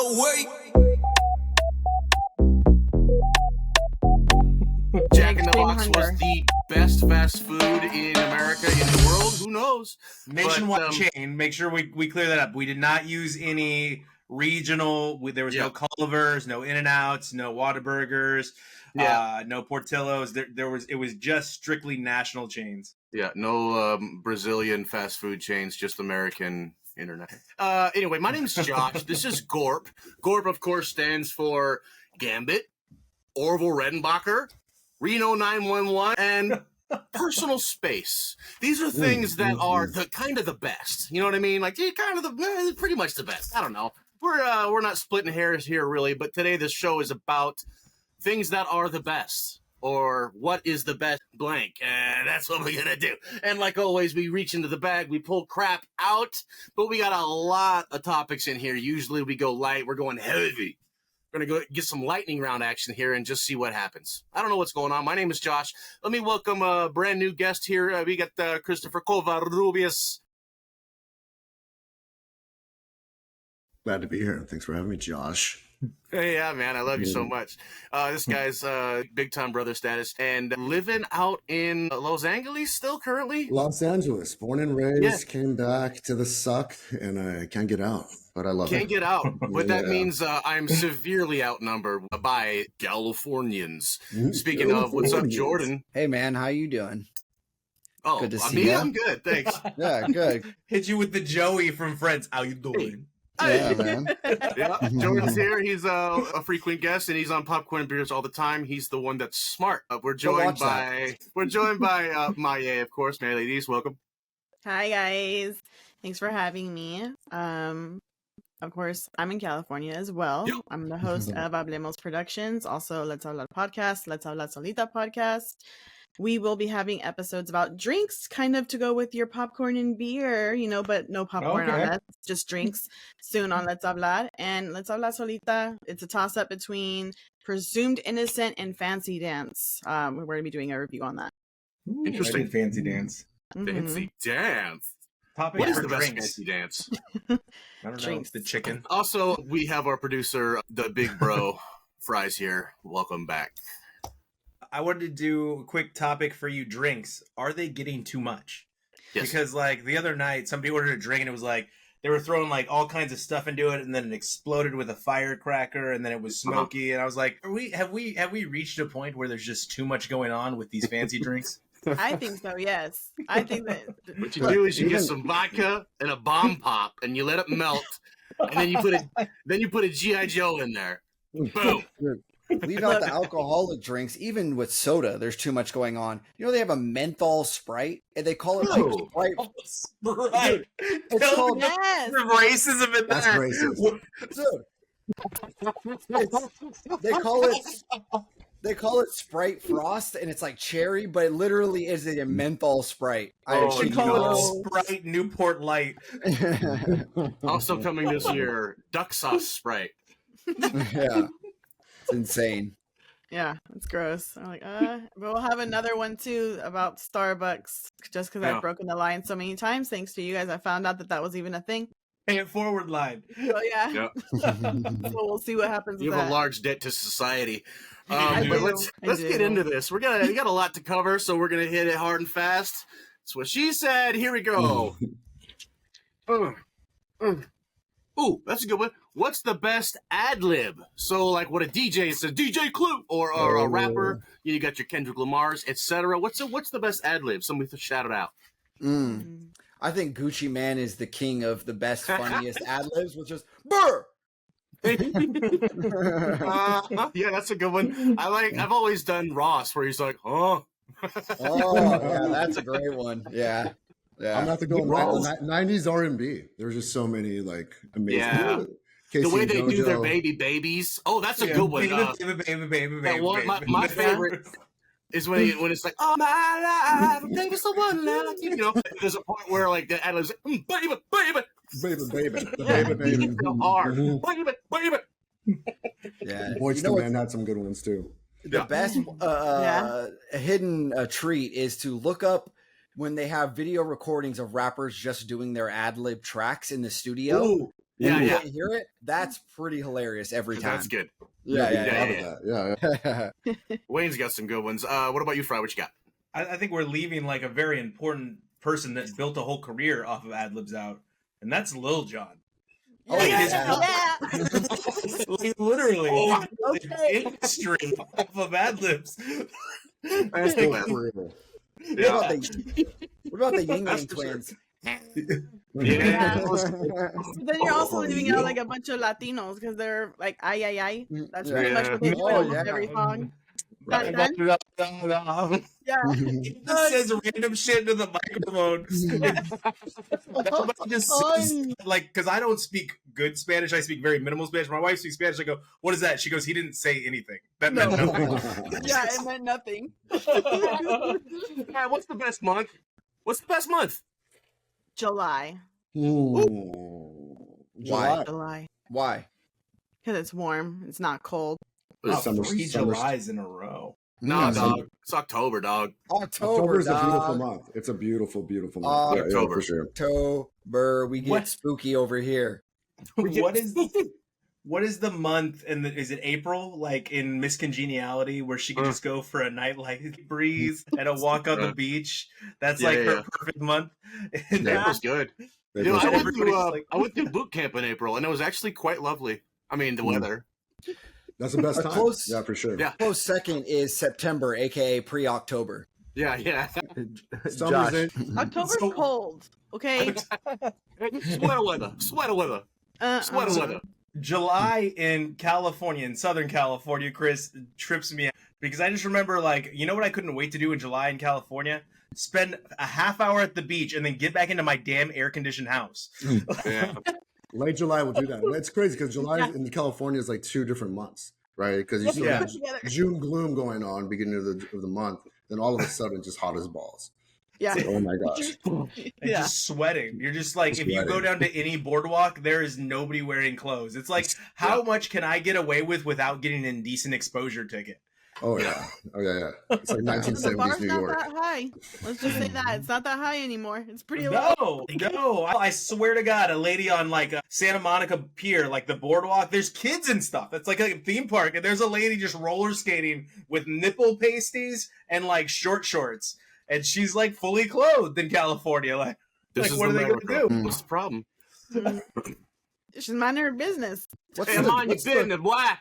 no way. Jack in the Box was the best fast food in America, in the world. Who knows? Nationwide chain. Make sure we clear that up. We did not use any regional. There was no Culver's, no In-N-Outs, no Whataburgers, no Portillo's. It was just strictly national chains. Yeah, no Brazilian fast food chains, just American internet. Anyway, my name is Josh. This is GORP. GORP, of course, stands for Gambit, Orville Redenbacher, Reno 911, and personal space. These are things that are the kind of the best. You know what I mean? Like, kind of pretty much the best. I don't know. We're not splitting hairs here, really, but today this show is about things that are the best, or what is the best blank, and that's what we're gonna do. And like always, we reach into the bag, we pull crap out, but we got a lot of topics in here. Usually we go light, we're going heavy. We're going to go get some lightning round action here and just see what happens. I don't know what's going on. My name is Josh. Let me welcome a brand new guest here. We got Christopher Covarrubias. Glad to be here. Thanks for having me, Josh. Hey, yeah, man. I love you so much. This guy's big-time brother status and living out in Los Angeles still currently? Los Angeles. Born and raised, came back to the suck, and I can't get out. But I love it. Can't get out. But that means I'm severely outnumbered by Californians. Speaking of, what's up, Jordan? Hey, man. How you doing? Oh, good to see you. I'm good. Thanks. Yeah, good. Hit you with the Joey from Friends. How you doing? Yeah, man. Yeah, Jordan's here. He's a frequent guest, and he's on Popcorn and Beers all the time. He's the one that's smart. We're joined by Maya, of course. Maya, ladies, welcome. Hi, guys. Thanks for having me. Of course, I'm in California as well. Yep. I'm the host of Hablemos Productions, also Let's Hablar podcast, Let's Hablar Solita podcast. We will be having episodes about drinks, kind of to go with your popcorn and beer, but no popcorn on that, just drinks soon on Let's Hablar. And Let's Hablar Solita, it's a toss-up between Presumed Innocent and Fancy Dance. We're going to be doing a review on that. Interesting. Fancy dance. Fancy dance. Topic What is for the best drinks. fancy dance? I don't know. Drinks. The chicken. Also, we have our producer, the big bro, Fries here. Welcome back. I wanted to do a quick topic for you. Drinks. Are they getting too much? Yes. Because like the other night, somebody ordered a drink and it was like they were throwing like all kinds of stuff into it, and then it exploded with a firecracker, and then it was smoky. And I was like, have we reached a point where there's just too much going on with these fancy drinks? I think so, yes. I think that... What you do is you get some vodka and a bomb pop, and you let it melt, and then you put a G.I. Joe in there. Boom. Leave out the alcoholic drinks. Even with soda, there's too much going on. You know, they have a menthol Sprite, and they call it like Sprite. Right. It's called Yes. The racism in That's that. racist. Dude. They call it Sprite Frost, and it's like cherry, but it literally is a menthol Sprite. They call it Sprite Newport Light. Also coming this year, duck sauce Sprite. Yeah. It's insane. Yeah, it's gross. I'm like, but we'll have another one too about Starbucks, just because I've broken the line so many times. Thanks to you guys, I found out that was even a thing. Pay it forward line. So yeah, Yep. so we'll see what happens. You with have that. a large debt to society. I But do. let's get into this. We got a lot to cover, so we're gonna hit it hard and fast. That's what she said. Here we go. Ooh, that's a good one. What's the best ad lib? So, like, what a DJ says, DJ Clue, or a rapper. You got your Kendrick Lamar's, etc. What's the best ad lib? Somebody to shout it out. I think Gucci Man is the king of the best, funniest ad libs, which is Burr. Yeah, that's a good one. I've always done Ross, where he's like, huh. Oh, yeah, that's a great one. Yeah. I'm gonna have to go 90s R&B. There's just so many like amazing. Yeah. The way they do their babies. Oh, that's a good one. My favorite is when it's like, oh my life, baby's the one that I keep. You know, there's a point where like the ad lib's like, baby, so hard, baby. Yeah. Boyz II Men had some good ones too. The best hidden treat is to look up when they have video recordings of rappers just doing their ad lib tracks in the studio. Ooh. Yeah, you yeah. can't hear it. That's pretty hilarious every time. That's good. Yeah. Wayne's got some good ones. What about you, Fry? What you got? I think we're leaving like a very important person that built a whole career off of ad libs out, and that's Lil Jon. Oh, yeah. Like, literally, Okay. industry off of ad libs. That's the best. What about the Ying Yang twins? Yeah. Then you're also leaving out like a bunch of Latinos because they're like ay. That's pretty much what they do in almost every song. Back then. Yeah. He just says random shit into the microphone. Just like, because I don't speak good Spanish, I speak very minimal Spanish. My wife speaks Spanish. I go, "What is that?" She goes, "He didn't say anything. That meant nothing." Yeah, it meant nothing. Yeah, what's the best month? What's the best month? July. Why? Why? Because it's warm. It's not cold. Oh, 3 Julys in a row. No, dog. It's October, dog. October is a beautiful month. It's a beautiful, beautiful month. October. For sure. October. We get spooky over here. What is the month? And is it April? Like in Miss Congeniality, where she could just go for a night like breeze and a walk on the beach. That's her perfect month. And That was good. They I both- went through boot camp in April, and it was actually quite lovely. I mean, the weather. That's the best A time. close- Yeah, for sure. Yeah. Close second is September, aka pre-October. Yeah. Summer's in. October's cold. Okay. Sweater weather. July in California, in Southern California, Chris, trips me out because I just remember, like, you know what I couldn't wait to do in July in California? Spend a half hour at the beach and then get back into my damn air-conditioned house. Yeah. Late July will do that. It's crazy because July in California is like 2 different months, right? Because you still have June gloom going on beginning of the month, then all of a sudden just hot as balls. Yeah. It's like, oh my gosh. And just sweating. You're just like, if you go down to any boardwalk, there is nobody wearing clothes. It's like, how much can I get away with without getting an indecent exposure ticket? Oh yeah. It's like The 1970s bar's New not York. that high. Let's just say that. It's not that high anymore. It's pretty low. No. I swear to God, a lady on like Santa Monica Pier, like the boardwalk, there's kids and stuff. It's like a theme park. And there's a lady just roller skating with nipple pasties and like short shorts. And she's like fully clothed in California. Like what are they going to do? What's the problem? She's minding her business. I'm on your business. Why?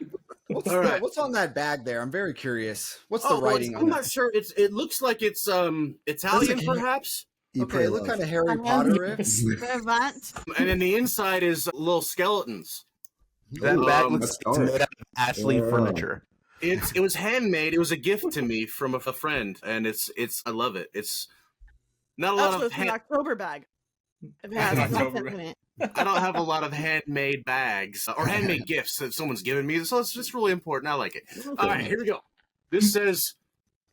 What's on that bag there? I'm very curious. What's the writing on I'm that? not sure. It looks like it's Italian, perhaps. Okay, look kind of Harry Potter-ish. And then the inside is little skeletons. That bag looks that's dark. made out of Ashley furniture. It was handmade. It was a gift to me from a friend, and it's I love it. It's not a lot Also, of it's an October bag. It has content in it. I don't have a lot of handmade bags or handmade gifts that someone's given me, so it's just really important. I like it. All right, here we go. This says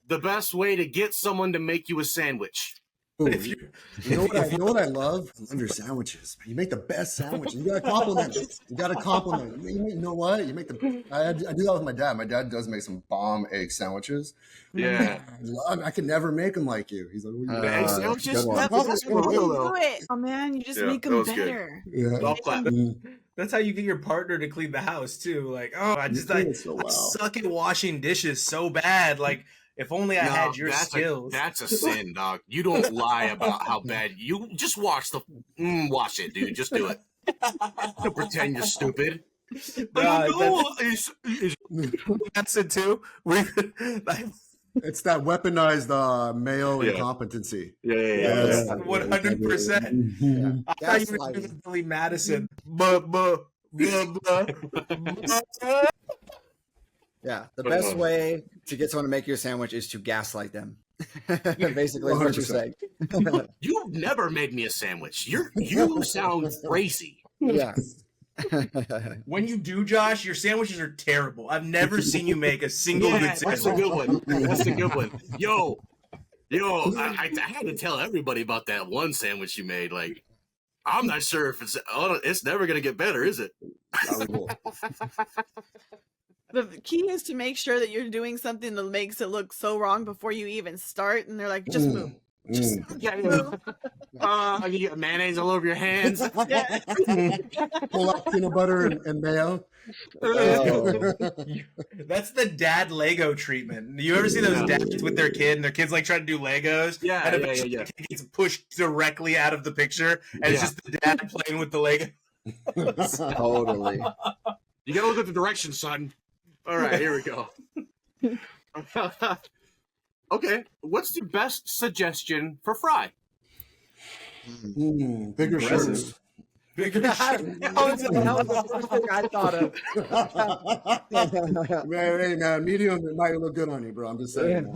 the best way to get someone to make you a sandwich. Ooh, you know what I love? Under sandwiches. You make the best sandwiches. You gotta compliment them. You know what? I do that with my dad. My dad does make some bomb egg sandwiches. Yeah. I can never make them like you. He's like, The egg sandwiches? That's do it. Oh man, you just make them better. I'll clap. That's how you get your partner to clean the house too. Like, I suck at washing dishes so bad. Like, if only I had your skills. That's a sin, dog. You don't lie about how bad you just wash it, dude. Just do it. Don't pretend you're stupid. That's it too. It's that weaponized male incompetency. Yeah. 100%. I thought you were doing Billy Madison. Yeah, the best way to get someone to make you a sandwich is to gaslight them. Basically, is what you're saying. You've never made me a sandwich. You sound crazy. Yeah. When you do, Josh, your sandwiches are terrible. I've never seen you make a single good sandwich. That's a good one. That's a good one. Yo, I had to tell everybody about that one sandwich you made. Like, I'm not sure if it's never gonna get better, is it? The key is to make sure that you're doing something that makes it look so wrong before you even start, and they're like, just move. You get mayonnaise all over your hands. Pull out peanut butter and mayo. That's the dad Lego treatment. You ever see those dads with their kid and their kids like trying to do Legos? And eventually the kid gets pushed directly out of the picture, and it's just the dad playing with the Lego. Totally. You gotta look at the directions, son. All right, here we go. Okay, what's the best suggestion for Fry? Bigger shirts. Bigger shirts. That was the first thing I thought of. Man, medium it might look good on you, bro. I'm just saying.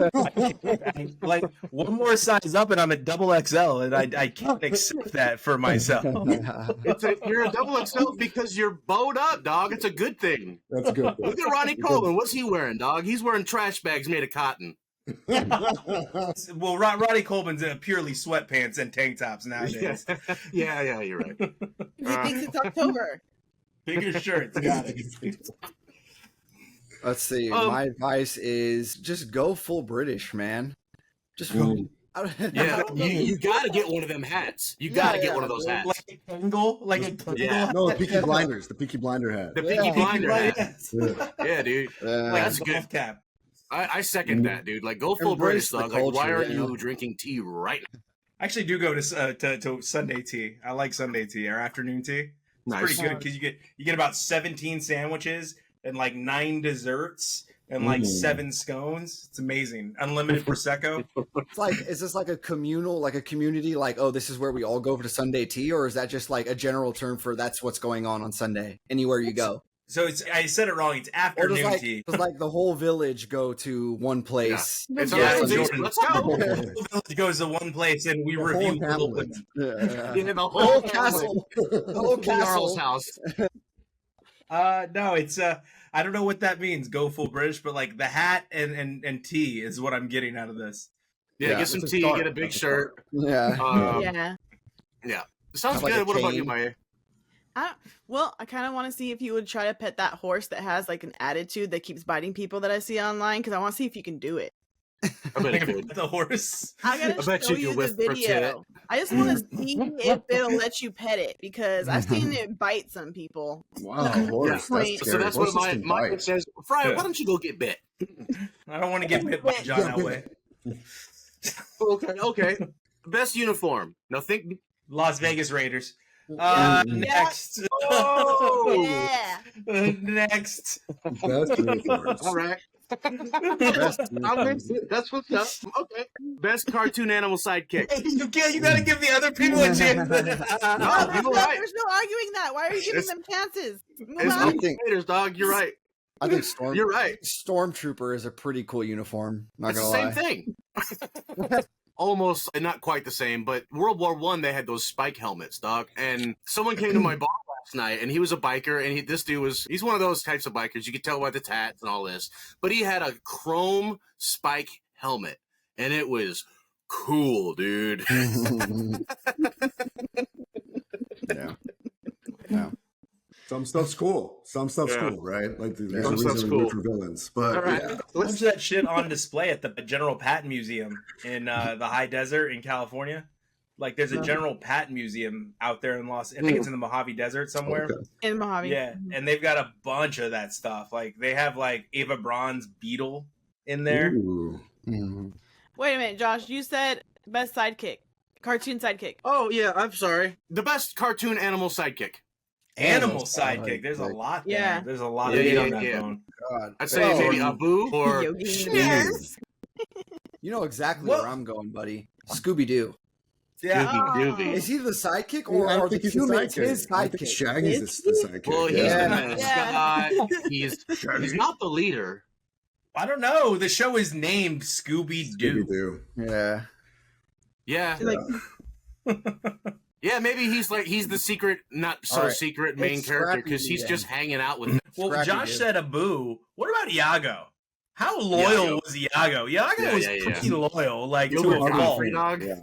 Like one more size up, and I'm at double XL, and I can't accept that for myself. You're a double XL because you're bowed up, dog. It's a good thing. That's good. Look at Ronnie Coleman. What's he wearing, dog? He's wearing trash bags made of cotton. Well, Roddy Coleman's in purely sweatpants and tank tops nowadays. Yeah, you're right. He thinks it's October. Bigger shirts, got it. Let's see. My advice is just go full British, man. Just you gotta get one of them hats. You gotta get one of those hats. Like a Kangol? No, the Peaky Blinders. The Peaky Blinder hat. The Peaky Blinder hat. Yeah, dude. That's That's a good. golf cap. I second that, dude. Like, go full Embrace British, the dog. Like, why culture, aren't you drinking tea right now? I actually do go to Sunday tea. I like Sunday tea or afternoon tea. It's pretty good because you get about 17 sandwiches and like 9 desserts and like 7 scones. It's amazing. Unlimited prosecco. It's like, is this like a communal, like a community? Like, oh, this is where we all go for Sunday tea, or is that just like a general term for that's what's going on Sunday anywhere you go? So I said it wrong. It's afternoon tea. Does like the whole village go to one place? Yeah. It's Jordan. Let's go. The whole village goes to one place and we review little women. The whole castle. The whole Jarl's castle. house. No, it's I don't know what that means. Go full British, but like the hat and tea is what I'm getting out of this. Yeah, get some tea, get a big shirt. Yeah. Yeah. It sounds Like good. a What about chain. you, Maya? I kind of want to see if you would try to pet that horse that has like an attitude that keeps biting people that I see online, because I want to see if you can do it. I bet you could. The horse. I gotta I bet show you you could the whip for video. I just want to see if it'll let you pet it, because I've seen it bite some people. Wow, horse. Yeah. That's So scary. that's what Horses can Maya bite. says. Fry, why don't you go get bit? I don't want to get bit by John that way. Okay. Best uniform. Now think. Las Vegas Raiders. Yeah. Next. Oh, Yeah. Next. Best uniforms. all right. Best That's what's up. Okay. Best cartoon animal sidekick. You gotta give the other people a chance. No, There's you're right. no arguing that. Why are you giving them chances? Move It's on. the Raiders, dog. You're right. I think You're right. Stormtrooper is a pretty cool uniform. Not It's gonna the lie. same thing. Almost, not quite the same, but World War I, they had those spike helmets, dog. And someone came to my bar last night, and he was a biker, and this dude he's one of those types of bikers. You could tell by the tats and all this. But he had a chrome spike helmet, and it was cool, dude. Yeah. Some stuff's cool. Some stuff's cool, right? Like there's Some a stuff's reason cool. to root for villains. But All right. yeah. What's that shit on display at the General Patton Museum in the high desert in California? Like, there's a General Patton Museum out there in I think it's in the Mojave Desert somewhere. Okay. In Mojave. Yeah, and they've got a bunch of that stuff. Like, they have like Ava Braun's beetle in there. Ooh. Wait a minute, Josh. You said best sidekick, cartoon sidekick. Oh, yeah, I'm sorry. The best cartoon animal sidekick. Animal sidekick. There's a lot there. Yeah. There's a lot Yeah, of meat yeah, on that yeah. bone. God. I'd say maybe Abu or Yogi and the Schnitz. Bears. You know exactly What? where I'm going, buddy. Scooby Doo. Yeah. Scooby-Dooby. Is he the sidekick, I or are the think he's the humans sidekick. his I think sidekick? Shaggy's the sidekick. Well, he's Yeah. the mascot. He's not the leader. I don't know. The show is named Scooby-Doo. Scooby-Doo. Yeah. Yeah. Like, Yeah, maybe he's the secret, not so All right. secret main It's character Scrappy because he's then. just hanging out with them. Well, Scrappy Josh Doo. said Abu. What about Iago? How loyal was Iago? Iago was pretty loyal, like You'll to be a fault. free dog. Yeah.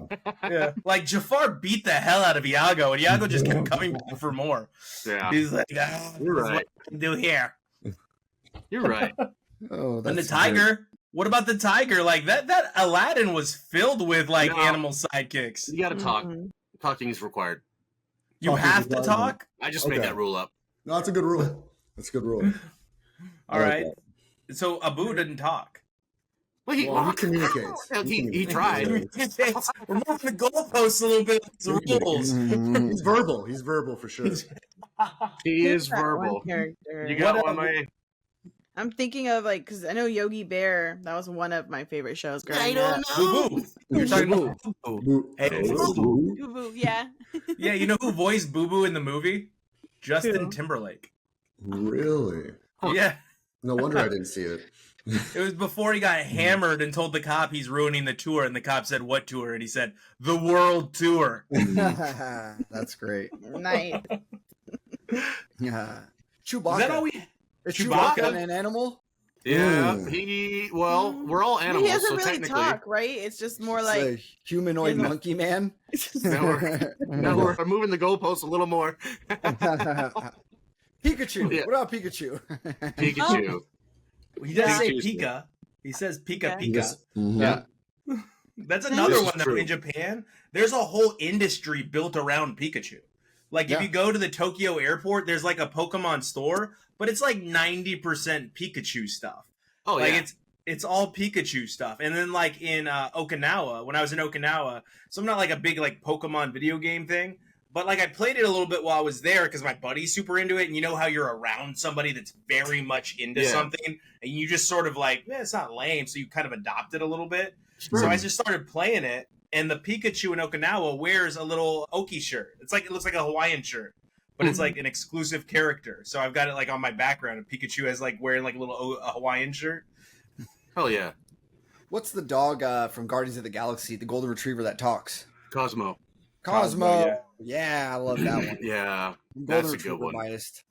Yeah. Like Jafar beat the hell out of Iago, and Iago just kept coming back for more. Yeah, He's like, "Ah, You're this is right. what I can do here." you're right. Oh, And the that's tiger, What about the tiger? Like that Aladdin was filled with like animal sidekicks. You gotta talk. Talking is required. You Talking have is to required. talk? I just made that rule up. No, that's a good rule. That's a good rule. All right. So Abu didn't talk. Well, He communicates. He tried. We're moving the goalposts a little bit. It's rules. He's verbal. He's verbal for sure. He is That one verbal. character. You got one, man. I'm thinking of like, because I know Yogi Bear. That was one of my favorite shows growing I don't up. know. Boo Boo. You're talking about Boo Boo. Hey, Boo Boo. Boo Boo, yeah. Yeah, you know who voiced Boo Boo in the movie? Justin Who? Timberlake. Really? Yeah. No wonder I didn't see it. It was before he got hammered and told the cop he's ruining the tour, and the cop said, "What tour?" And he said, "The World Tour." That's great. Nice. Yeah. Chewbacca. Is that all we? Is Chewbacca? Chewbacca an animal? Yeah, Ooh. we're all animals, He doesn't so really technically. talk, right? It's just more It's like a humanoid Yeah. monkey man. Now we're moving the goalposts a little more. Pikachu. Yeah. What about Pikachu? Pikachu. He doesn't say Pikachu's Pika. He says Pika Yeah. Pika. Yeah. That's another This is one that true. in Japan, there's a whole industry built around Pikachu. Like Yeah. if you go to the Tokyo airport, there's like a Pokemon store, but it's like 90% Pikachu stuff. Oh Like yeah. it's all Pikachu stuff. And then like in Okinawa, when I was in Okinawa, so I'm not like a big like Pokemon video game thing, but like I played it a little bit while I was there because my buddy's super into it, and you know how you're around somebody that's very much into Yeah. something, and you just sort of like, it's not lame, so you kind of adopt it a little bit. Sure. So I just started playing it, and the Pikachu in Okinawa wears a little Oki shirt. It looks like a Hawaiian shirt, but it's like an exclusive character. So I've got it like on my background, and Pikachu is like wearing like a little a Hawaiian shirt. Hell yeah. What's the dog from Guardians of the Galaxy, the golden retriever that talks? Cosmo. Cosmo. Yeah, I love that one. Yeah. Golden That's a retriever good one. biased.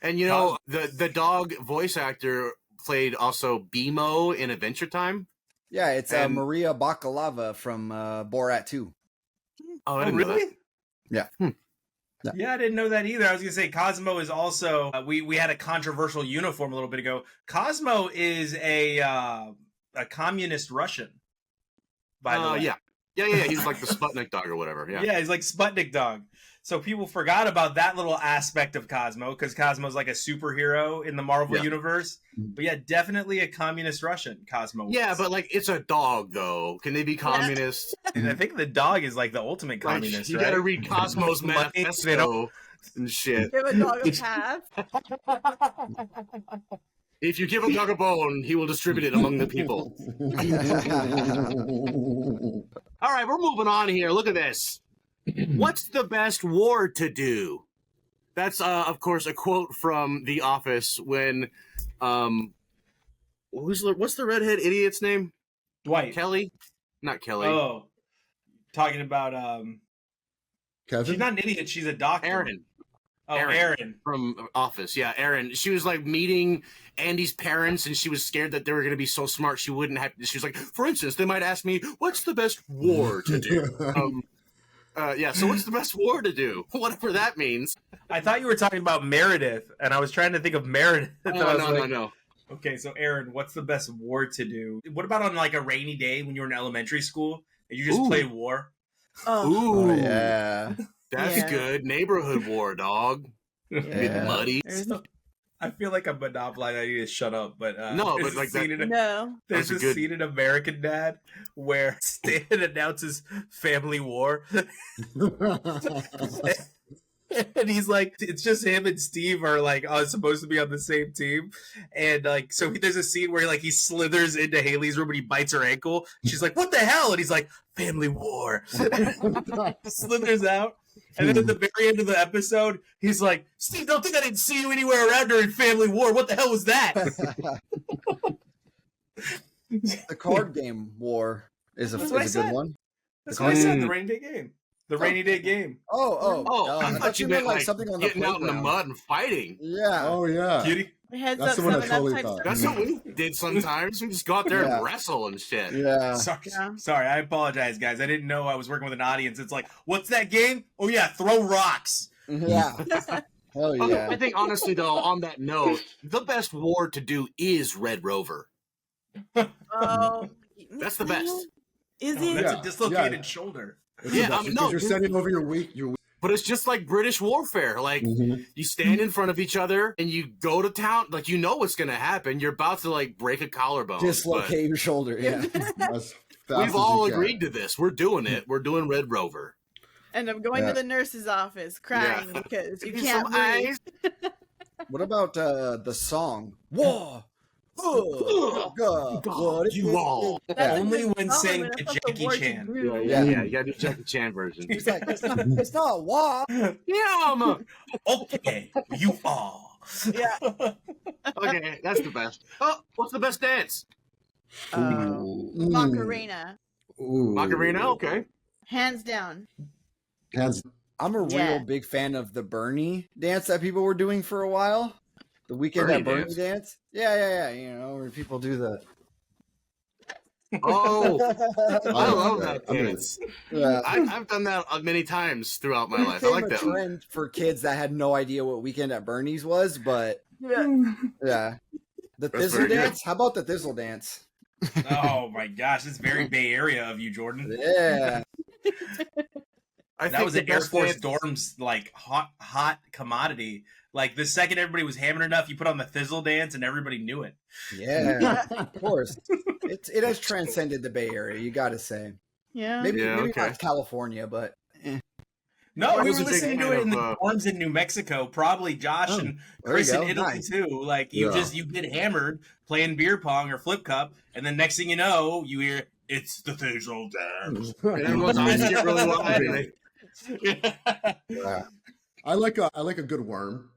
And you know, the dog voice actor played also BMO in Adventure Time. Yeah, it's And- Maria Bakalova from Borat 2. Oh, I didn't know that. Yeah. Yeah, I didn't know that either. I was gonna say Cosmo is also. We had a controversial uniform a little bit ago. Cosmo is a communist Russian. By the way, yeah. He's like the Sputnik dog or whatever. Yeah. yeah, he's like Sputnik dog. So people forgot about that little aspect of Cosmo because Cosmo's like a superhero in the Marvel Yeah. universe. But yeah, definitely a communist Russian. Cosmo. Was. Yeah, but like it's a dog though. Can they be communist? And I think the dog is like the ultimate Like, communist. you right? gotta read Cosmo's Money, they manifesto and shit. give a dog a pass. If you give a dog a bone, he will distribute it among the people. All right, we're moving on here. Look at this. What's the best war to do? That's, of course, a quote from The Office when, what's the redhead idiot's name? Dwight. Kelly? Not Kelly. Oh, talking about Kevin? she's not an idiot. She's a doctor. Aaron. Oh, Aaron. Aaron. From Office, yeah, Erin. She was like meeting Andy's parents, and she was scared that they were going to be so smart she wouldn't have. She was like, for instance, they might ask me, "What's the best war to do?" Yeah. So, what's the best war to do? Whatever that means. I thought you were talking about Meredith, and I was trying to think of Meredith. and I was No. Okay, so Aaron, what's the best war to do? What about on like a rainy day when you're in elementary school and you just Ooh. play war? Oh, Ooh, Oh, yeah. that's Yeah. good. Neighborhood war, dog. Get Yeah. muddy. there's I feel like I'm monopolizing. I need to shut up, but No, there's but like a scene that- in no. there's That's a a good- scene in American Dad where Stan announces family war. And he's like, it's just him and Steve are like supposed to be on the same team, and like so there's a scene where like he slithers into Haley's room and he bites her ankle. She's like, "What the hell?" And he's like, "Family war." Slithers out, and then at the very end of the episode, he's like, "Steve, don't think I didn't see you anywhere around during family war. What the hell was that?" The card game war is a That's what I good said. one. That's what I said. The rainy day game. The rainy day game. Oh, I thought you meant like something on the getting out in the playground. mud and fighting. Yeah. Oh, yeah. Cutie. Heads That's up, the one I 7 totally up type thought. stuff. That's what we did sometimes. We just go out there Yeah. and wrestle and shit. Yeah. Sorry, I apologize, guys. I didn't know I was working with an audience. It's like, what's that game? Oh yeah, throw rocks. Yeah. Hell yeah. I think honestly though, on that note, the best war to do is Red Rover. Oh, That's the best. Is Oh, it? that's Yeah, a dislocated yeah. shoulder. It's Yeah, the best, no, because you're dude. sending over your week. But it's just like British warfare. Like you stand in front of each other and you go to town. Like you know what's gonna happen. You're about to like break a collarbone. Dislocate your shoulder. Yeah. As but fast we've as all you can. agreed to this. We're doing it. We're doing Red Rover. And I'm going Yeah. to the nurse's office crying because you Give me can't some breathe. ice. What about the song? War. God, what you all. That's Yeah. a Only good when song, sang but to that's not the Jackie word to Chan. groove. Yeah, you gotta do Jackie Chan version. It's like it's not war. Yeah, Okay, you are. Yeah. okay, that's the best. Oh, what's the best dance? Macarena, Ooh. Macarena. Okay. hands down. Hands. I'm a Yeah. real big fan of the Bernie dance that people were doing for a while. The weekend Bernie at Bernie dance? dance. Yeah. You know, where people do the. Oh, I love that. that I mean, dance. Yeah. I've done that many times throughout my life. I Became like a that one. trend for kids that had no idea what weekend at Bernie's was, but Yeah. yeah. The That's thizzle very good. dance? How about the thizzle dance? Oh my gosh, it's very Bay Area of you, Jordan. Yeah. I That think was the an Air best Force dance- dorms like hot commodity. Like the second everybody was hammering enough, you put on the thizzle dance and everybody knew it. Yeah. Of course. It has transcended the Bay Area, you gotta say. Yeah. Maybe Yeah, maybe okay. not California, but No, I we was were a big listening to fan it in the of, dorms in New Mexico. Probably Josh Oh, and there Chris you in go. Italy Nice. too. Like you Yeah. you get hammered playing beer pong or flip cup, and then next thing you know, you hear it's the thizzle dance. And everyone's eyes get really wide. and they- Yeah. I like a good worm.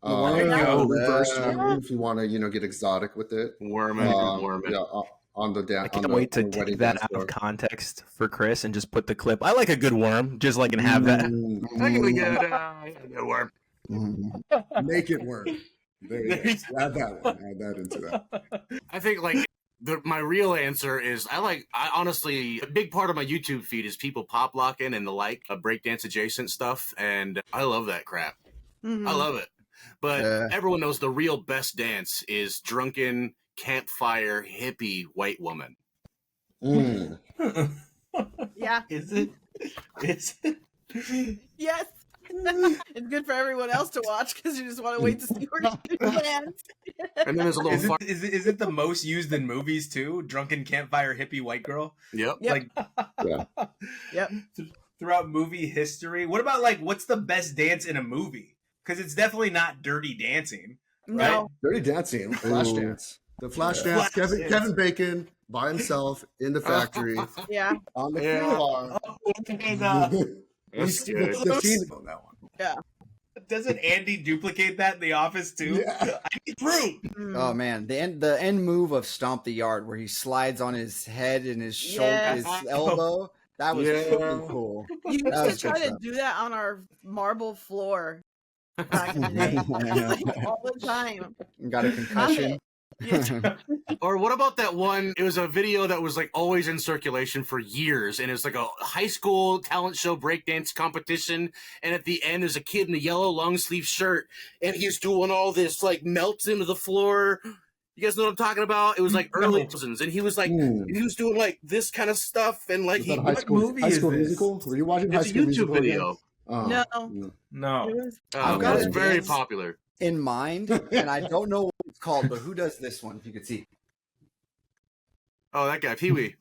Worm, There you go. Reverse yeah. worm if you want to get exotic with it. Worming, worming. Yeah, on the dance. I can't wait to take that out of context for Chris and just put the clip. I like a good worm, just like and have that. Technically good. Good worm. Naked worm. There you go. Add that one. Add that into that. I think like my real answer is I honestly a big part of my YouTube feed is people pop locking and the breakdance adjacent stuff, and I love that crap. Mhm. I love it. But Yeah. everyone knows the real best dance is drunken campfire hippie white woman. Mm. Yeah. Is it? Is it? Yes. It's good for everyone else to watch because you just want to wait to see where it lands. And then there's a little Is far- it, is it the most used in movies too? Drunken campfire hippie white girl. Yep. Yep. Like Yeah. Yep. throughout movie history. What about like what's the best dance in a movie? Because it's definitely not Dirty Dancing. No. Dirty Dancing. Flash Ooh. dance. The flash dance. Flash dance. Kevin Bacon by himself in the factory Yeah. on the Yeah. floor. That's good. The scene on that one. Doesn't Andy duplicate that in the office too? Yeah. I need proof. Mm. Oh man, the end move of Stomp the Yard where he slides on his head and his shoulder, Yes. his elbow. That was Yeah. freaking cool. You used That to was try good to stuff. do that on our marble floor back in the day. All the time. Got a concussion. Yeah. Or what about that one? It was a video that was like always in circulation for years, and it's like a high school talent show breakdance competition. And at the end, there's a kid in a yellow long sleeve shirt, and he's doing all this like melts into the floor. You guys know what I'm talking about? It was like early 2000s, and he was like, he was doing like this kind of stuff, and like Was he that High School, movie high is school this? Musical? Were you watching High it's a School YouTube Musical video. again? Oh, No. No. It was- I've It got was a very dance. popular. In mind, and I don't know what it's called, but who does this one? If you could see. Oh, that guy, Pee Wee.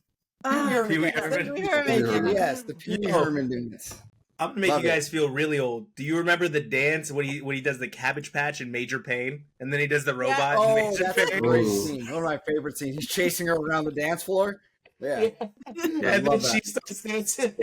Oh, Pee Wee yes, Herman. the Pee Wee Herman. Herman. Yes, the Pee Wee Yo. Herman dance. I'm gonna make Love you it. guys feel really old. Do you remember the dance when he does the Cabbage Patch in Major Pain, and then he does the robot in Oh, Major that's a Pain? great Ooh. scene. One of my favorite scenes. He's chasing her around the dance floor. Yeah, And then love she that. starts dancing.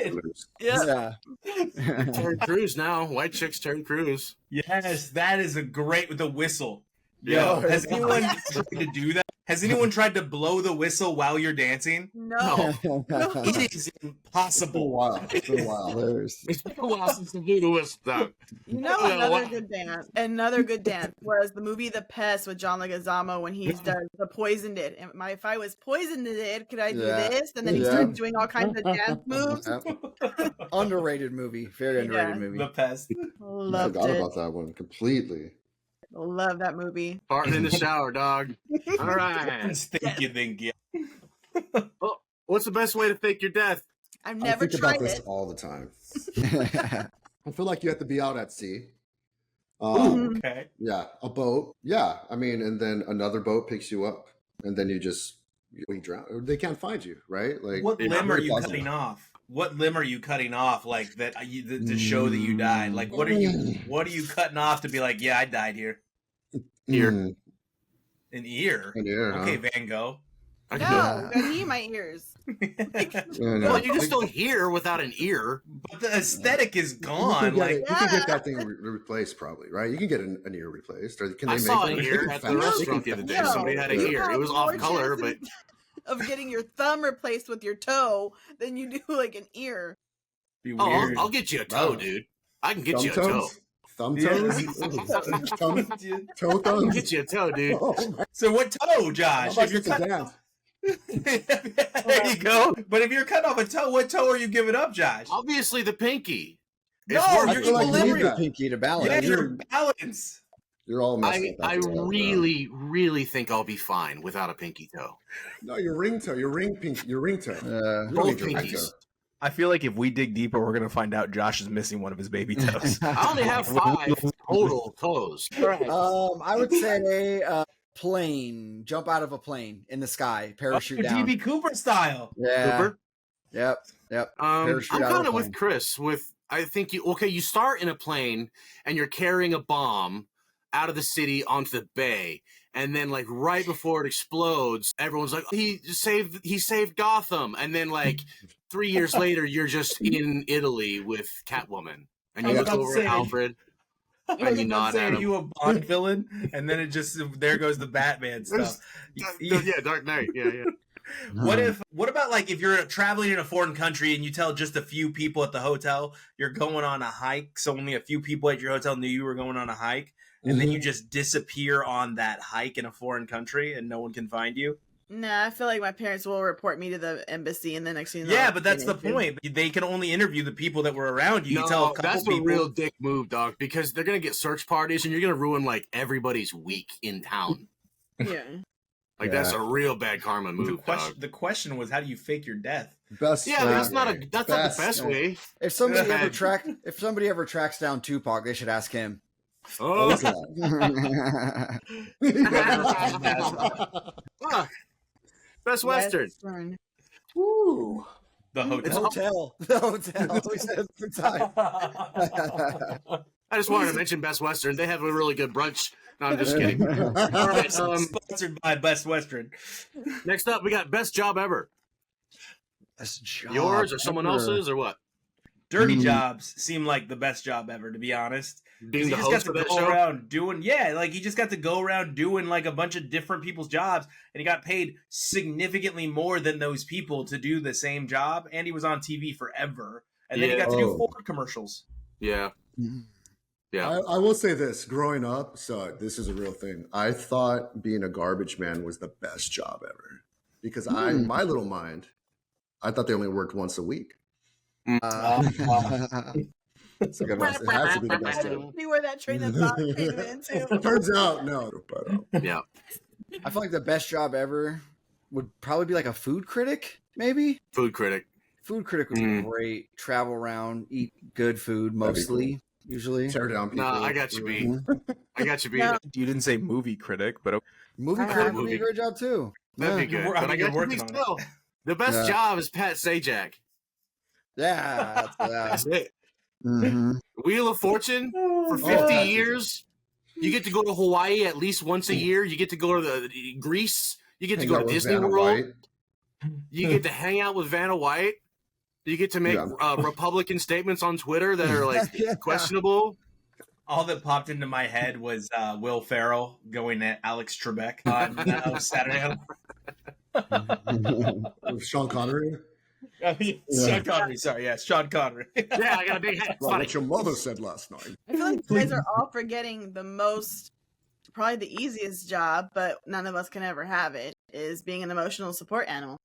Yeah. yeah. Terry Crews now. White chicks, Terry Crews. Yes, that is a great with the whistle. Yeah. Yo, has anyone tried to do that? Has anyone tried to blow the whistle while you're dancing? No. It is It's been a impossible. while. It's been a while. There's- It's been a while since the voodoo was done. You know, Oh, another wow. good dance. Another good dance was the movie The Pest with John Leguizamo when he does the poisoned it. And if I was poisoned it, could I do Yeah. this? And then he Yeah. started doing all kinds of dance moves. Yep. Underrated movie. Very underrated Yeah. movie. The pest. I Loved forgot it. about that one completely. Love that movie. Farting in the shower, dog. All right. Think. Oh, what's the best way to fake your death? I've I never think tried about this it. all the time. I feel like you have to be out at sea. Okay. Yeah, a boat. Yeah, I mean, and then another boat picks you up, and then you drown. They can't find you, right? Like, What Yeah, limb are very you plausible. cutting off? What limb are you cutting off? Like that to show that you died. Like what are you cutting off to be like, yeah, I died here? Ear. Mm, An ear. an ear, huh? Okay, Van Gogh. I No, can- I need my ears. Yeah, no. Well, you can still hear without an ear. But the aesthetic is You gone. can get, Like you can get that thing replaced, probably, right? You can get an ear replaced, or can they I make saw one? an They ear can at fax- the they restaurant the can other day. fax Somebody had an You ear. have It was off more color, but chances of getting your thumb replaced with your toe than you do like an ear. be oh, weird. I'll get you a toe, Wow. dude. I can get Thumb you a toe. toes? Thumb Yeah. toes? Thumb, toe I can thumbs? get you a toe, dude. Oh, my- So what toe, How Josh? about If you're get to cut- dance? there you go. But if you're cutting off a toe, what toe are you giving up, Josh? Obviously, the pinky. No, It's worth you're it. feel like you Leave need equilibrium. the that. pinky to balance. Yeah, you're- your balance. You're all messed up. I after that, bro. really think I'll be fine without a pinky toe. No, your ring toe, your ring toe. You Both don't need your ring pinkies. toe. I feel like if we dig deeper, we're gonna find out Josh is missing one of his baby toes. I only have 5 total toes. I would say plane. Jump out of a plane in the sky, parachute down. DB Cooper style. Yeah. Cooper? Yep. I'm Parachute out of kind a of with plane. Chris. I think you start in a plane and you're carrying a bomb out of the city onto the bay, and then like right before it explodes, everyone's like, he saved Gotham, and then like 3 years later, you're just in Italy with Catwoman, and you I was look about to over say, at Alfred. I And was you about nod to say, at are him. you a Bond villain? And then it just there goes the Batman stuff. Yeah, Dark Knight. Yeah. What about like if you're traveling in a foreign country and you tell just a few people at the hotel you're going on a hike, so only a few people at your hotel knew you were going on a hike, and then you just disappear on that hike in a foreign country and no one can find you? Nah, I feel like my parents will report me to the embassy, and the next thing you know, Yeah, I'm but that's the getting point. They can only interview the people that were around you. You tell a couple that's people. a real dick move, dog, because they're gonna get search parties and you're gonna ruin like everybody's week in town. Yeah. Like that's a real bad karma move, dog. The question was, how do you fake your death? Best. Yeah, but that's not way. the best way. If somebody ever tracks down Tupac, they should ask him. Oh, What's that? ah, Best Western. Woo. The The hotel. hotel. The hotel. We said it every time. I just wanted to mention Best Western. They have a really good brunch. No, I'm just kidding. All right. Sponsored by Best Western. Next up, we got Best Job Ever. Best job Yours or someone ever. else's or what? Dirty Mm. jobs seem like the best job ever, to be honest. Being He the just got host to of that go show. around doing, he just got to go around doing like a bunch of different people's jobs, and he got paid significantly more than those people to do the same job, and he was on TV forever, and then he Yeah. got to do Oh. Ford commercials. Yeah. Yeah. I will say this: growing up, so this is a real thing. I thought being a garbage man was the best job ever because in my little mind, I thought they only worked once a week. It's like it has to be the best job. See where that train of thought came into. Turns out, no. But, Yeah. I feel like the best job ever would probably be like a food critic, maybe. Food critic. Food critic would be great. Travel around, eat good food mostly, usually. tear down people. Nah, I got you beat. I got you beat. No. You didn't say movie critic, but okay. Movie Ah, critic would be a movie. great job too. That'd be Yeah. good. I But I think you're got you working beat on it. still. The best Yeah. job is Pat Sajak. Yeah. That's it. Mhm. Wheel of Fortune for 50 years. You get to go to Hawaii at least once a year. You get to go to Greece. You get to Hang go out to with Disney Vanna World. White. You get to hang out with Vanna White. You get to make Republican statements on Twitter that are like Yeah. questionable. All that popped into my head was Will Ferrell going at Alex Trebek on Saturday. With Sean Connery. Sean Connery, sorry, yes, Sean Connery. Yeah, I got a big head. Well, Funny. what your mother said last night. I feel like you guys are all forgetting the most, probably the easiest job, but none of us can ever have it, is being an emotional support animal.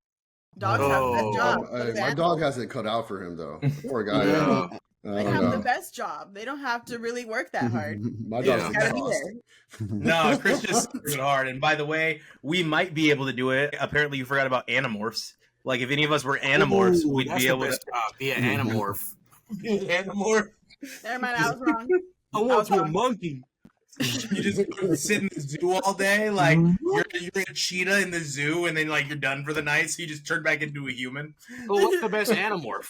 Dogs have Oh, that job. Hey, my dog has it cut out for him though. Poor guy. Yeah. They have the best job. They don't have to really work that hard. My They job's just the gotta be boss. there. No, Chris just did it hard. And by the way, we might be able to do it. Apparently, you forgot about Animorphs. Like, if any of us were Animorphs, we'd that's be the able best to job. Be an Animorph. be Animorph. Never mind, I was wrong. I want to be a monkey. You just sit in the zoo all day, like you're a cheetah in the zoo, and then like you're done for the night, so you just turn back into a human. Well, what's the best Animorph?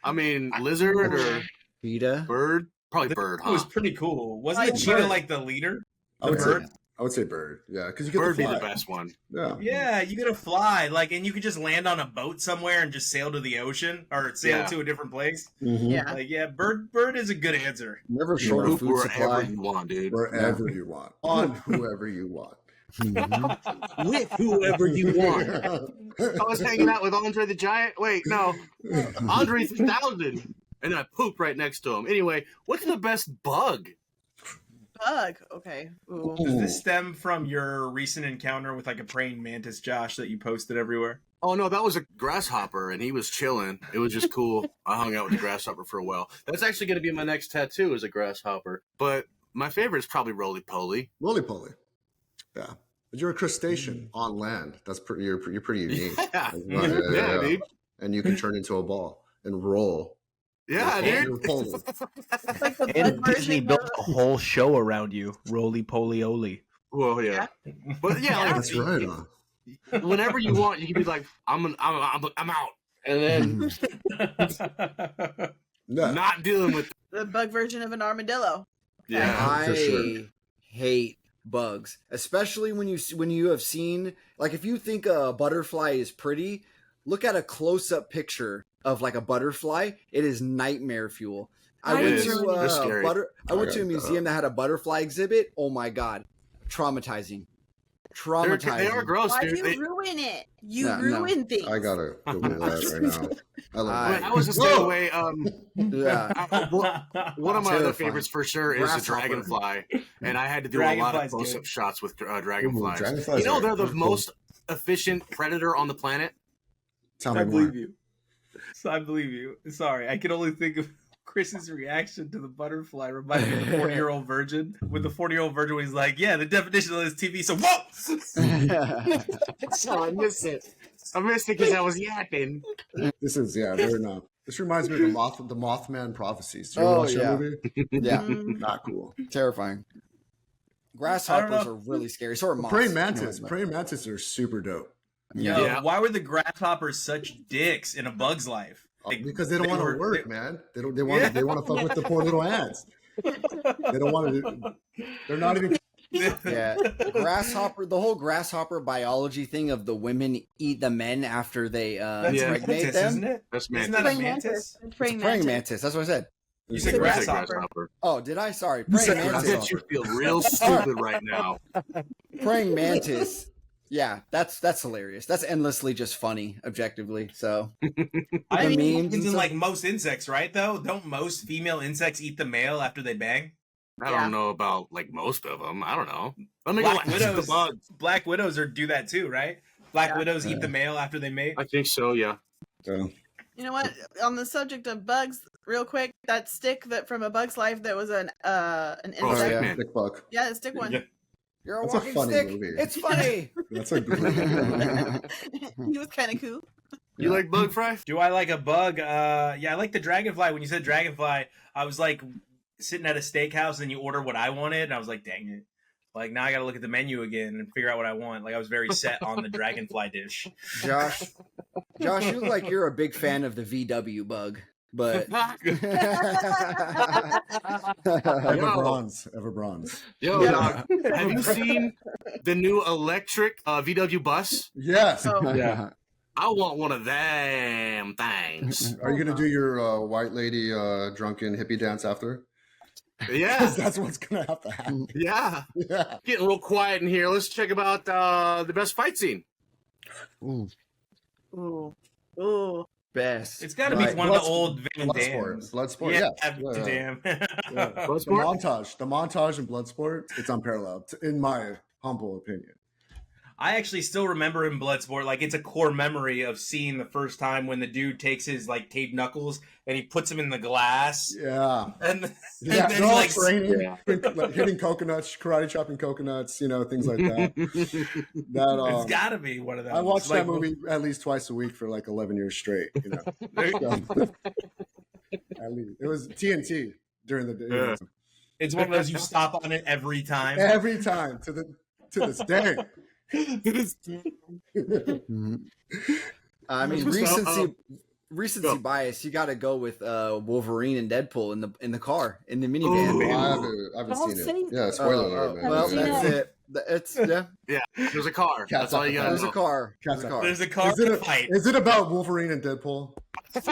I mean, lizard or Cheetah. bird? Probably bird, It was huh? pretty cool. Wasn't the Like cheetah bird. like the leader? I would bird? say I would say bird. Yeah, because you get Bird to be fly. the best one. Yeah. Yeah, you get to fly, like, and you could just land on a boat somewhere and just sail to the ocean or sail Yeah. to a different place. Mhm. Yeah. Like, yeah, bird is a good answer. Never short of Poop food wherever supply. you want, dude. Wherever you want, on whoever you want. With whoever you want. I was hanging out with Andre the Giant. Wait, no. Andre 3000. And then I pooped right next to him. Anyway, what's the best bug? Bug. Okay. Ooh. Does this stem from your recent encounter with like a praying mantis, Josh, that you posted everywhere? Oh, no, that was a grasshopper, and he was chilling. It was just cool. I hung out with the grasshopper for a while. That's actually going to be my next tattoo is a grasshopper. But my favorite is probably roly-poly. Roly-poly. Yeah. But you're a crustacean on land. That's pretty. You're pretty unique. Yeah, Yeah. dude. And you can turn into a ball and roll. Yeah, You're dude. poly. It's like the And bug Disney version built of- a whole show around you, Roly Poly Oly. Well, yeah. But yeah, like, That's right. Huh? whenever you want, you can be like, I'm out. And then Yeah. not dealing with the bug version of an armadillo. yeah. for sure. I hate bugs, especially when you have seen, like, if you think a butterfly is pretty, look at a close-up picture of like a butterfly. It is nightmare fuel. I It went is. to They're scary. I went to a museum that had a butterfly exhibit. Oh my god, traumatizing. They are gross, Why dude. do you ruin it? You No, no. ruin things. I gotta Google that right now. I love I was just Whoa! away. Yeah. One of my other Terrifying. favorites for sure is a Grasshopper. dragonfly, and I had to do a lot Dragonfly's of close-up good. shots with Ooh, dragonflies. dragonflies You know are they're the pretty cool. most efficient predator on the planet. Tell me I more. believe you. I believe you. Sorry, I can only think of Chris's reaction to the butterfly reminded me of the 40-year-old virgin. With the 40-year-old virgin, when he's like, "Yeah, the definition of this TV." So, whoa! So I missed it. I missed it because I was yapping. This is very not. This reminds me of the Mothman prophecies. Do you ever Oh, watch yeah. that movie? Yeah, Mm, Not cool. terrifying. I Grasshoppers don't know. are really scary. So are moths. Praying mantis. No, Praying mantis are super dope. Yeah. Yeah. Why were the grasshoppers such dicks in A Bug's Life? Like, Because they don't want were- to work, man. They don't. They want. Yeah. They want to fuck with the poor little ants. They don't want to. They're not even. Yeah, grasshopper. The whole grasshopper biology thing of the women eat the men after they That's Yeah. impregnate mantis, them. isn't it? That's Isn't mantis. that a praying mantis? mantis. It's Praying a praying mantis. mantis. That's what I said. You said It's a grasshopper. grasshopper. Oh, did I? Sorry, You praying said I mantis. bet you feel real stupid right now. Praying mantis. Yeah, that's hilarious. That's endlessly just funny, objectively. So I The mean, memes and in stuff. like most insects, right? Though, don't most female insects eat the male after they bang? I Yeah. don't know about like most of them. I don't know. Let me Black go ask the widows, bugs. black widows do that too, right? Black Yeah. widows eat the male after they mate. I think so. Yeah. So, You know what? On the subject of bugs, real quick, that stick that from A Bug's Life that was an Oh, insect. yeah. yeah. Dick Buck. Yeah, the stick one. Yeah. you're a That's a walking funny stick. movie. It's funny. That's a good movie. He was kind of cool. You like bug fry? Do I like a bug? Yeah, I like the dragonfly. When you said dragonfly, I was like sitting at a steakhouse and you order what I wanted, and I was like, dang it. Like, now I got to look at the menu again and figure out what I want. Like, I was very set on the dragonfly dish. Josh, you look like you're a big fan of the VW bug, but Ever bronze. Ever bronze. Yo, Yeah. dog, have you seen the new electric VW bus? Yes. Oh. yeah. I want one of them things. Are you gonna do your white lady drunken hippie dance after? Yeah, Because that's what's gonna have to happen. yeah. Yeah. Getting real quiet in here. Let's check about the best fight scene. Ooh, Ooh. Ooh. best. It's got to be Right. one of the old Van Bloodsport. Dams. Bloodsport. Yeah, Yeah. damn. Yeah. The Bloodsport? montage in Bloodsport, it's unparalleled, in my humble opinion. I actually still remember in Bloodsport, like it's a core memory of seeing the first time when the dude takes his like taped knuckles and he puts them in the glass. Yeah. And Yeah, then they're all like training, like hitting coconuts, karate chopping coconuts, things like that. it's got to be one of those. I watched like, that movie at least twice a week for like 11 years straight. At least it was TNT during the day. Yeah. It's one of those you stop on it every time. Every time to this day. I mean, recency bias. You got to go with Wolverine and Deadpool in the car in the minivan. I haven't seen it. Yeah, spoiler alert, man. Well, seen that's it. It's Yeah, there's a car. That's all you got. There's a car. Cat's There's a car. There's a car fight. Is it about Wolverine and Deadpool? Yo.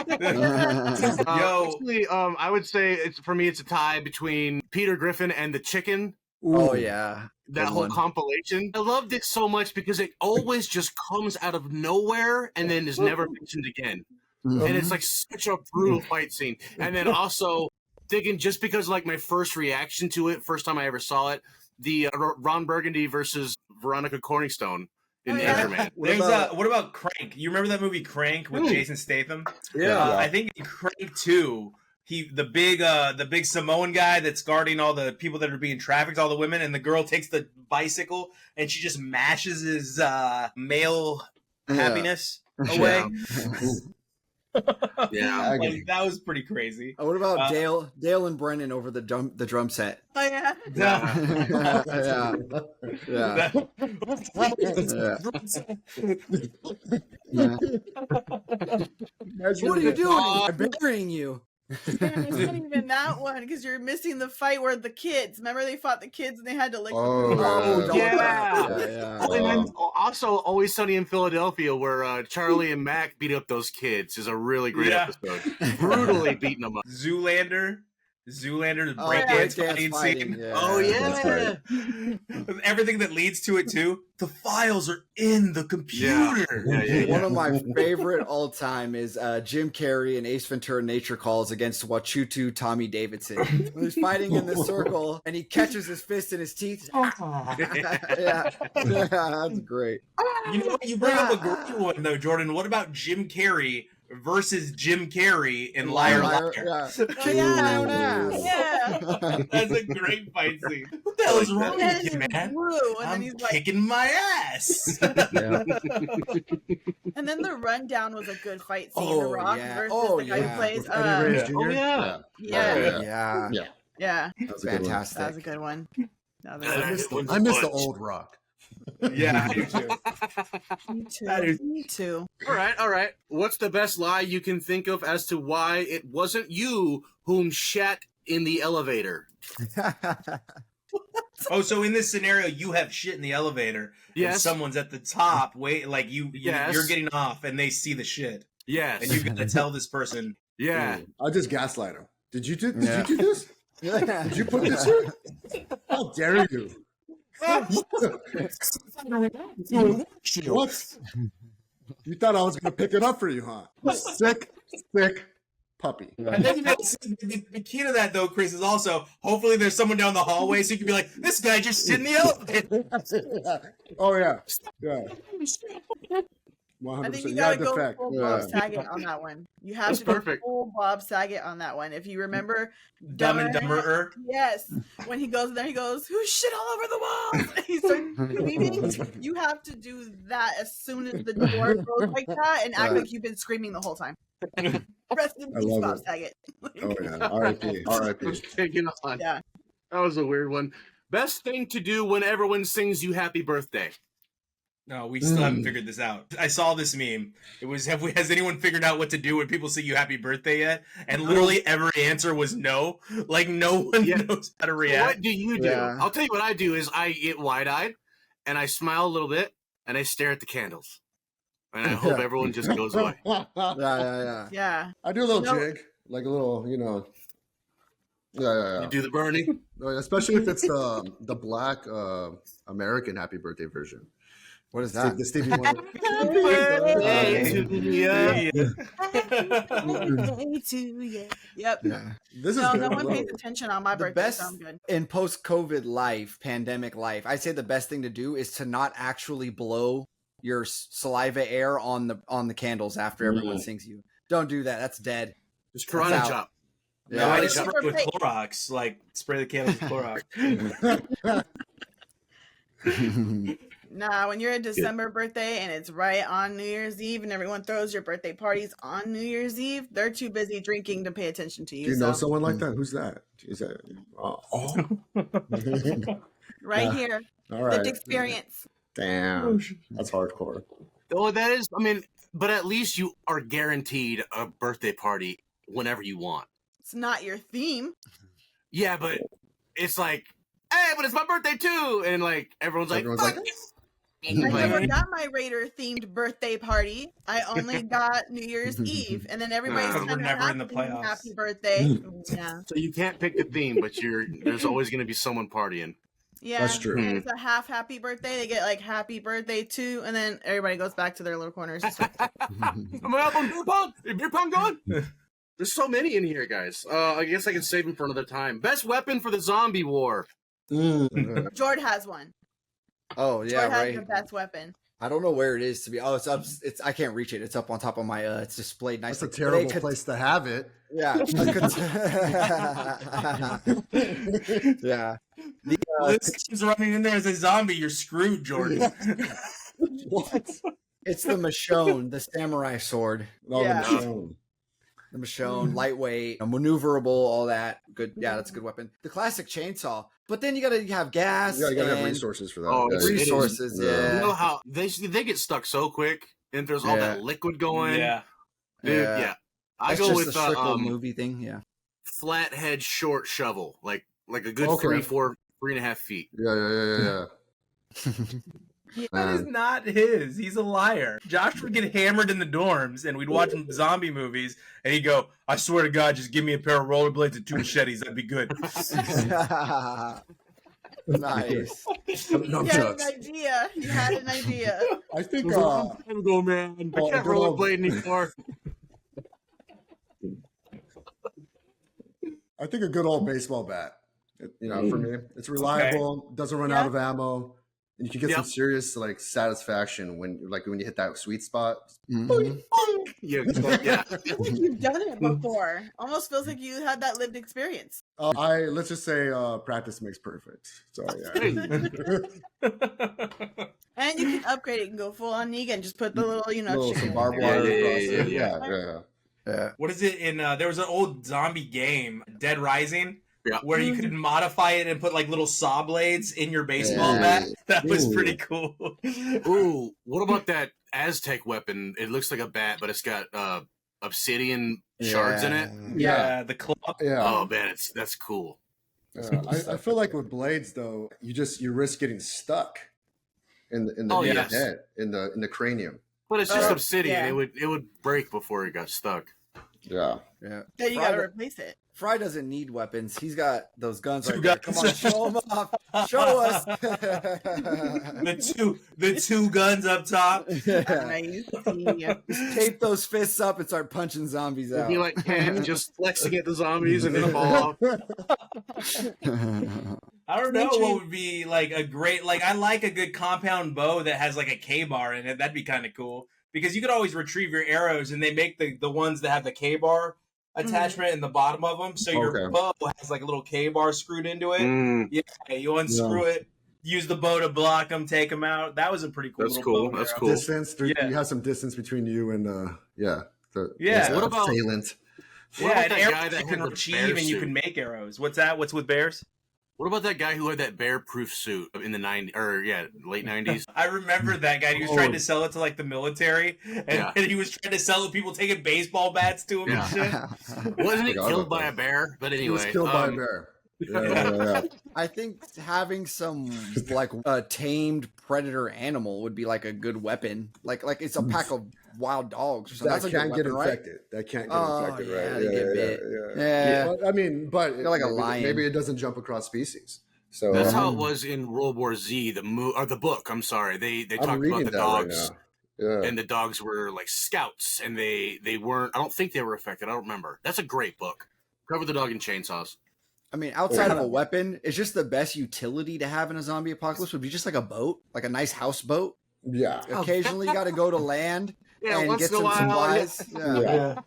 Actually, I would say it's a tie between Peter Griffin and the chicken. Oh yeah, That Good whole one. compilation. I loved it so much because it always just comes out of nowhere and then is never mentioned again. Mm-hmm. And it's like such a brutal fight scene. And then also thinking, just because like my first reaction to it, first time I ever saw it, the Ron Burgundy versus Veronica Corningstone in Anchorman. What about Crank? You remember that movie Crank with Jason Statham? Yeah. I think in Crank 2, the big Samoan guy that's guarding all the people that are being trafficked, all the women, and the girl takes the bicycle and she just mashes his male happiness away. Yeah. Like, that was pretty crazy. What about Dale and Brennan over the drum set? Oh yeah. Yeah. What are you doing? I'm burying you. Damn, it's not even that one because you're missing the fight where the kids. Remember they fought the kids and they had to like. Yeah. And then also Always Sunny in Philadelphia, where Charlie and Mac beat up those kids, is a really great episode. Brutally beating them up. Zoolander, the Oh, breakdance breakdance fighting scene. yeah. Oh yeah. Everything that leads to it too. The files are in the computer. Yeah. One of my favorite all time is Jim Carrey and Ace Ventura Nature Calls against Wachutu Tommy Davidson. He's fighting in the circle and he catches his fist in his teeth. Yeah, that's great. You know, you bring up a great one though, Jordan. What about Jim Carrey versus Jim Carrey in Liar Liar? Yeah. Yeah. That's a great fight scene. What the hell is wrong with you, man? Blue, and I'm then he's like, kicking my ass. and then the rundown was a good fight scene. Oh, the Rock yeah. versus Oh, the guy yeah. who plays. Eddie Reyes Jr.? yeah. Yeah. Yeah. That's a good one. Fantastic. That was a good one. That was a Yeah, good one. I miss the old Rock. Yeah, I do too. Me too. All right. What's the best lie you can think of as to why it wasn't you whom shat in the elevator? Oh, so in this scenario, you have shit in the elevator. Yes. And someone's at the top. Wait, like Yes. you're getting off, and they see the shit, Yes. and you got to tell this person. Yeah. I'll just gaslight him. Did you do this? Did you put this here? How dare you? What? You thought I was going to pick it up for you, huh? Sick puppy. And then the key to that, though, Chris, is also hopefully there's someone down the hallway, so you can be like, "This guy just sit in the elevator." Oh yeah. 100%. I think you You gotta gotta go defect. full Bob Saget on that one. You have That's to go perfect. full Bob Saget on that one. If you remember, Dumb and Dumberer. Yes, when he goes there, he goes, "Who's shit all over the walls?" And he starts screaming. You have to do that as soon as the door goes like that, and act like you've been screaming the whole time. Rest in I peace, love Bob it. Saget. Oh yeah. R.I.P. R.I.P. Taking on. Yeah. That was a weird one. Best thing to do when everyone sings you happy birthday. No, we still haven't figured this out. I saw this meme. It was, has anyone figured out what to do when people sing you happy birthday yet? And literally every answer was no. Like no one knows how to So react. what do you do? Yeah. I'll tell you what I do is I get wide-eyed and I smile a little bit and I stare at the candles. And I hope everyone just goes away. Yeah. Yeah. I do a little No. jig, like a little, Yeah. You do the burning. Especially if it's the black American happy birthday version. What is that? The Stevie Wonder. Birthday to you. Yep. Yeah. This is No, good. no I one love pays it. attention on my The birthday, best so I'm good. in post-COVID life, pandemic life, I'd say the best thing to do is to not actually blow your saliva air on the candles after everyone sings you. Don't do that. That's dead. Just That's karate out. chop. No, I Yeah. just spray it with Clorox. Like spray the candles with Clorox. Nah, when you're a December birthday and it's right on New Year's Eve and everyone throws your birthday parties on New Year's Eve, they're too busy drinking to pay attention to you. Do you know so someone like that? Who's that? Is that? right Yeah. here, All right. lived experience. Damn, that's hardcore. Oh, that is. I mean, but at least you are guaranteed a birthday party whenever you want. It's not your theme. Yeah, but it's like, hey, but it's my birthday too, and like everyone's like, Everyone's fuck like, you. I Like, never got my Raider themed birthday party. I only got New Year's Eve, and then everybody's Because kind we're of never in the happy, playoffs. happy birthday. Yeah, so you can't pick the theme, but there's always going to be someone partying. yeah. That's true. And it's a half happy birthday. They get like happy birthday too, and then everybody goes back to their little corners. And stuff. Am I up on beer pong? Is beer pong going? There's so many in here, guys. I guess I can save them for another time. Best weapon for the zombie war. Jord has one. Oh yeah, Jord has right. the best weapon. I don't know where it is to be. Oh, it's up. It's I can't reach it. It's up on top of my. It's displayed That's nicely. a terrible place to have it. Yeah. Yeah. This kid's running in there as a zombie. You're screwed, Jordan. What? It's the Michonne, the samurai sword. No, Yeah. the Michonne. The Michonne, lightweight, maneuverable, all that. Good. Yeah, that's a good weapon. The classic chainsaw. But then you gotta have gas. Yeah, you gotta have and resources for that. Oh, Yeah, it's- resources. Yeah. Yeah. You know how they get stuck so quick, and there's all that liquid going. Yeah. Dude, Yeah. yeah. I That's go just with a Strickle movie thing. Yeah. flathead short shovel, like a good Okay. 3.5 feet. Yeah. That is not his. He's a liar. Josh would get hammered in the dorms, and we'd watch zombie movies, and he'd go, "I swear to God, just give me a pair of rollerblades and 2 machetes. That'd be good." Nice. No You had an jokes. idea. You had an idea. I think Time ago, man. I well, can't good old- rollerblade anymore. I think a good old baseball bat. You know, for me, it's reliable, doesn't run out of ammo, and you can get some serious like satisfaction when you hit that sweet spot. Mhm. Yeah. I feel like you've done it before. Almost feels like you had that lived experience. Let's just say practice makes perfect. So yeah. And you can upgrade it and go full on Negan. Just put the little, Little chicken some barbed in there. wire Yeah, across yeah, it. yeah. Yeah. What is it in? There was an old zombie game, Dead Rising, Yeah. where you could modify it and put like little saw blades in your baseball Yeah. bat. That was Ooh. pretty cool. Ooh, what about that Aztec weapon? It looks like a bat, but it's got obsidian shards in it. Yeah, the club. Yeah. Oh man, that's cool. I feel like with blades though, you risk getting stuck in the yes. head, in the cranium. But it's just Oh, obsidian. yeah. It would break before it got stuck. Yeah. Yeah. Then you Fry gotta do- replace it. Fry doesn't need weapons. He's got those guns 2 right there. guns. Come on, show them off. Show us. The two guns up top. Nice. Yeah. Tape those fists up and start punching zombies It'd out. be like Ken just flexing at the zombies and then fall off. I don't know what would be like a great I like a good compound bow that has like a K-bar in it. That'd be kind of cool because you could always retrieve your arrows and they make the ones that have the K-bar attachment in the bottom of them, so your bow has like a little K-bar screwed into it. Yeah, you unscrew it, use the bow to block them, take them out. That was a pretty cool. That's cool. Bow That's arrow. cool. Distance. You have some distance between you and What about assailant? What about and that arrows guy that you had can the retrieve bear and you suit? can make arrows. What's that? What's with bears? What about that guy who had that bear-proof suit in the late 90s? I remember that guy. He was trying to sell it to like the military, and he was trying to sell it to people taking baseball bats to him and shit. Wasn't he killed by a bear? But anyway, He was killed by a bear. Yeah. I think having some like a tamed predator animal would be like a good weapon. Like it's a pack of wild dogs or something. That That's a can't good get weapon, right? infected. That can't get Oh, infected, yeah, right? they get bit. Yeah. But, I mean, They're like a lion. Maybe it doesn't jump across species. So that's how it was in World War Z, the book. I'm sorry, they talked about the dogs, and the dogs were like scouts, and they weren't. I don't think they were affected. I don't remember. That's a great book. Cover the dog in chainsaws. I mean, outside of a weapon, it's just the best utility to have in a zombie apocalypse would be just like a boat, like a nice houseboat. Yeah. Occasionally, you got to go to land and get some while, supplies. Yeah.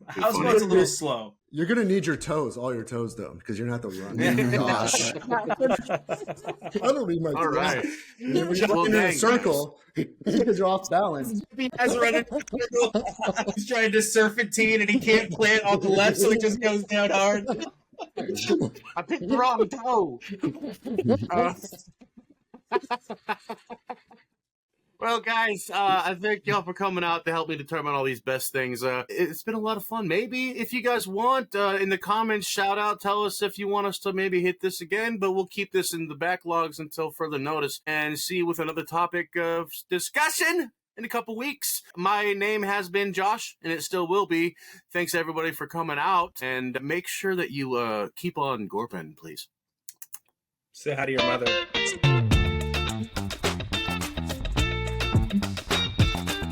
Houseboat's a little slow. You're gonna need your toes, all your toes, though, because you're gonna have to run. Gosh. I don't need my toes. All right. You're running in a circle because you're off balance. He's trying to serpentine and he can't plant on the left, so he just goes down hard. I picked the wrong toe. Well, guys, I thank y'all for coming out to help me determine all these best things. It's been a lot of fun. Maybe if you guys want, in the comments, shout out, tell us if you want us to maybe hit this again, but we'll keep this in the backlogs until further notice and see you with another topic of discussion in a couple weeks. My name has been Josh, and it still will be. Thanks, everybody, for coming out, and make sure that you keep on gorping, please. Say hi to your mother.